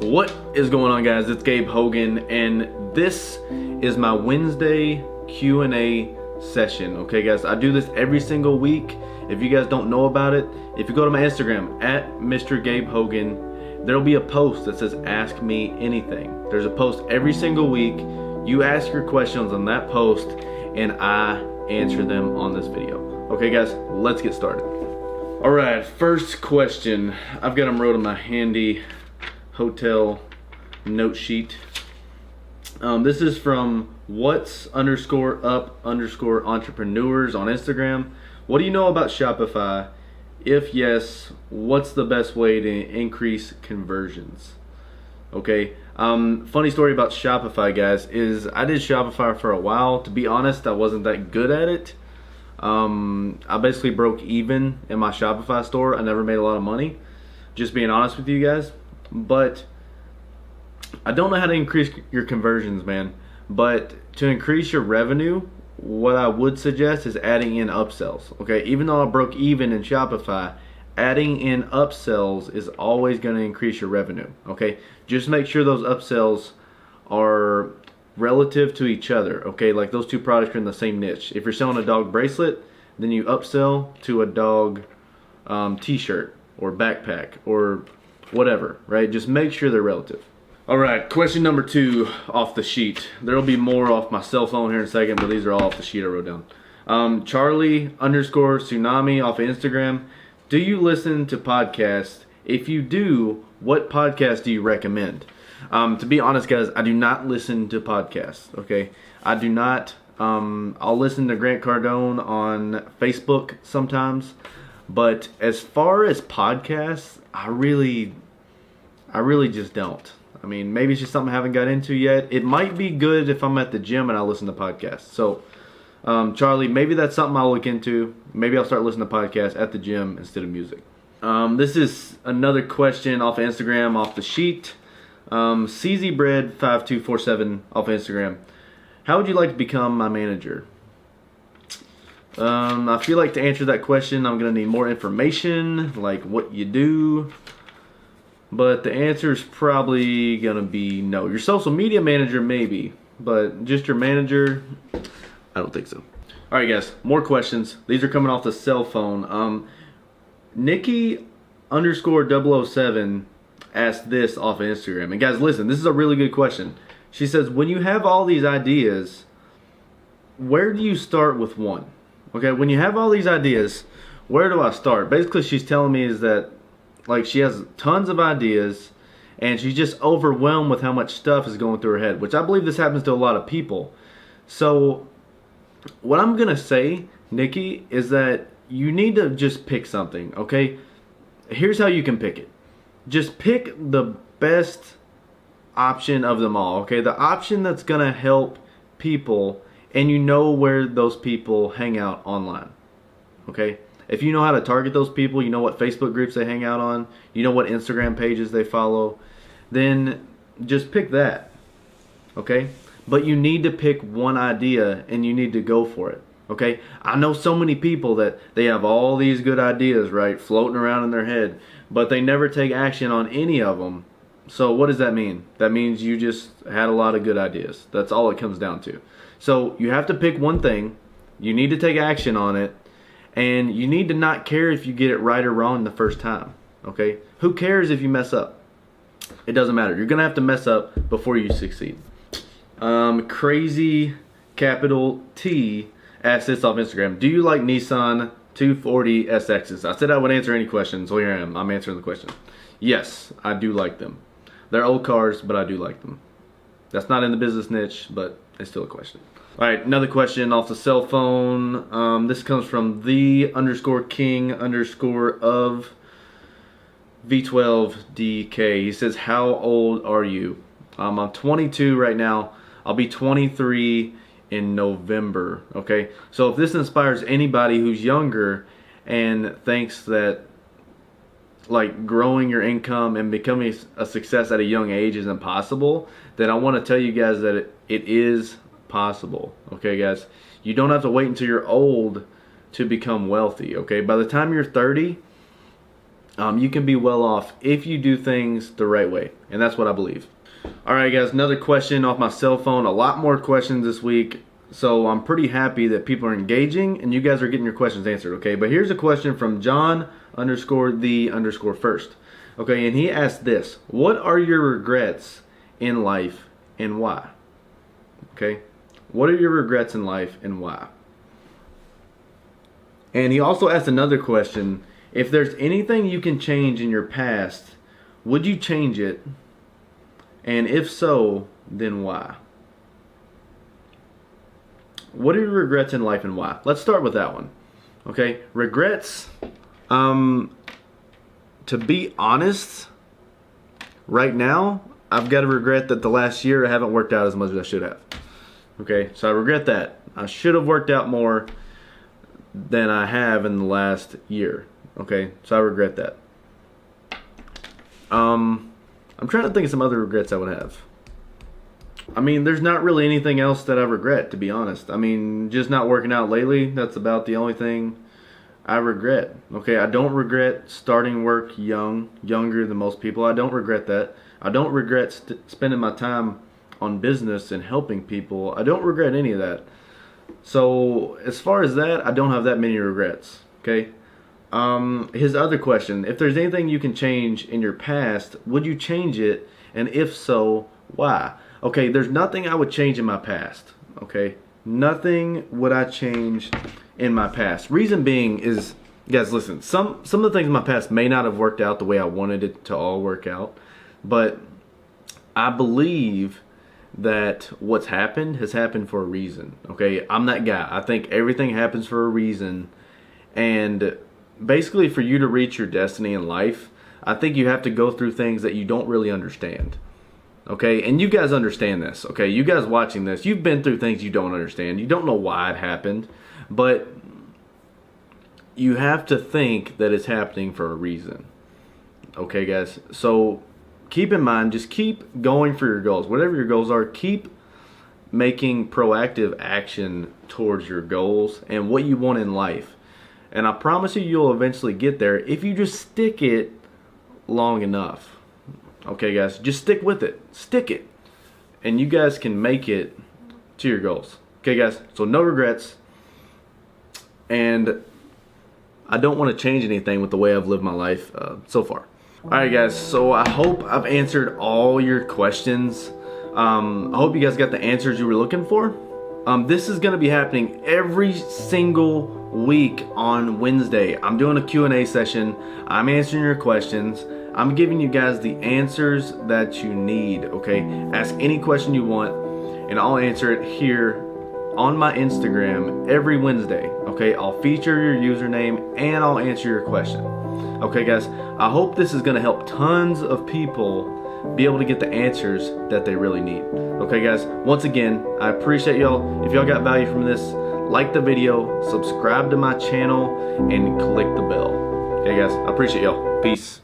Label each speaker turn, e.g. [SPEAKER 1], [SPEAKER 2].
[SPEAKER 1] What is going on, guys? It's Gabe Hogan, and this is my Wednesday Q&A session. Okay, guys, I do this every single week. If you guys don't know about it, if you go to my Instagram at Mr. Gabe Hogan, there'll be a post that says Ask Me Anything. There's a post every single week. You ask your questions on that post, and I answer them on this video. Okay, guys, let's get started. All right, first question. I've got them wrote on my handy hotel note sheet. This is from what's_up_entrepreneurs on Instagram. What do you know about Shopify? If yes, what's the best way to increase conversions? Okay, funny story about Shopify, guys, is I did Shopify for a while. To be honest, I wasn't that good at it. I basically broke even in my Shopify store. I never made a lot of money, just being honest with you guys. But I don't know how to increase your conversions, man. But to increase your revenue, what I would suggest is adding in upsells. Okay, even though I broke even in Shopify, adding in upsells is always going to increase your revenue. Okay, just make sure those upsells are relative to each other. Okay, like those two products are in the same niche. If you're selling a dog bracelet, then you upsell to a dog t-shirt or backpack or whatever, right? Just make sure they're relative. All right, question number 2 off the sheet. There'll be more off my cell phone here in a second, but these are all off the sheet I wrote down. Charlie_tsunami off of Instagram. Do you listen to podcasts? If you do, what podcast do you recommend? To be honest, guys, I do not listen to podcasts, okay? I do not. I'll listen to Grant Cardone on Facebook sometimes, but as far as podcasts, I really just don't. I mean, maybe it's just something I haven't got into yet. It might be good if I'm at the gym and I listen to podcasts. So, Charlie, maybe that's something I'll look into. Maybe I'll start listening to podcasts at the gym instead of music. This is another question off of Instagram, off the sheet. CZBread5247 off of Instagram. How would you like to become my manager? I feel like to answer that question, I'm going to need more information, like what you do. But the answer is probably going to be no. Your social media manager, maybe. But just your manager, I don't think so. Alright, guys, more questions. These are coming off the cell phone. Nikki_007 asked this off of Instagram. And guys, listen, this is a really good question. She says, when you have all these ideas, where do you start with one? Okay, when you have all these ideas, where do I start? Basically, she's telling me is that, like, she has tons of ideas and she's just overwhelmed with how much stuff is going through her head, which I believe this happens to a lot of people. So what I'm gonna say, Nikki, is that you need to just pick something. Okay, here's how you can pick it. Just pick the best option of them all. Okay, the option that's gonna help people, and you know where those people hang out online. Okay, if you know how to target those people, you know what Facebook groups they hang out on, you know what Instagram pages they follow, then just pick that. Okay, but you need to pick one idea and you need to go for it. Okay, I know so many people that they have all these good ideas, right, floating around in their head, but they never take action on any of them. So what does that mean? That means you just had a lot of good ideas. That's all it comes down to. So you have to pick one thing, you need to take action on it, and you need to not care if you get it right or wrong the first time. Okay? Who cares if you mess up? It doesn't matter. You're going to have to mess up before you succeed. Crazy capital T asked this off Instagram. Do you like Nissan 240 SXs? I said I would answer any questions, so here I am. I'm answering the question. Yes, I do like them. They're old cars, but I do like them. That's not in the business niche, but it's still a question. Alright, another question off the cell phone. This comes from the_king_of V12DK. He says, how old are you? I'm 22 right now. I'll be 23 in November. Okay, so if this inspires anybody who's younger and thinks that like growing your income and becoming a success at a young age is impossible, then I want to tell you guys that it is possible. Okay, guys, you don't have to wait until you're old to become wealthy. Okay, by the time you're 30, You can be well off if you do things the right way, and that's what I believe. All right, guys, another question off my cell phone. A lot more questions this week, so I'm pretty happy that people are engaging and you guys are getting your questions answered. Okay, but here's a question from John_the_first. Okay, and he asked this: what are your regrets in life and why? Okay, what are your regrets in life and why? And he also asked another question: if there's anything you can change in your past, would you change it? And if so, then why? What are your regrets in life and why? Let's start with that one. Okay, regrets. To be honest, right now, I've got to regret that the last year I haven't worked out as much as I should have. Okay, so I regret that. I should have worked out more than I have in the last year. Okay, so I regret that. I'm trying to think of some other regrets I would have. I mean, there's not really anything else that I regret, to be honest. I mean, just not working out lately, that's about the only thing I regret. Okay, I don't regret starting work younger than most people. I don't regret that. I don't regret spending my time on business and helping people. I don't regret any of that. So, as far as that, I don't have that many regrets. Okay? His other question: if there's anything you can change in your past, would you change it? And if so, why? Okay, there's nothing I would change in my past. Okay? Nothing would I change in my past. Reason being is, guys, listen, some of the things in my past may not have worked out the way I wanted it to all work out, but I believe that what's happened has happened for a reason. Okay, I'm that guy. I think everything happens for a reason, and basically for you to reach your destiny in life, I think you have to go through things that you don't really understand. Okay, and you guys understand this. Okay, you guys watching this, you've been through things you don't understand. You don't know why it happened, but you have to think that it's happening for a reason. Okay, guys, so keep in mind, just keep going for your goals. Whatever your goals are, keep making proactive action towards your goals and what you want in life. And I promise you, you'll eventually get there if you just stick it long enough. Okay, guys, just stick with it. Stick it. And you guys can make it to your goals. Okay, guys, so no regrets. And I don't want to change anything with the way I've lived my life so far. Alright, guys, so I hope I've answered all your questions. I hope you guys got the answers you were looking for. This is going to be happening every single week on Wednesday. I'm doing a Q&A session. I'm answering your questions. I'm giving you guys the answers that you need, okay? Ask any question you want, and I'll answer it here on my Instagram every Wednesday, okay? I'll feature your username, and I'll answer your question. Okay, guys, I hope this is going to help tons of people be able to get the answers that they really need. Okay, guys, once again, I appreciate y'all. If y'all got value from this, like the video, subscribe to my channel, and click the bell. Okay, guys, I appreciate y'all. Peace.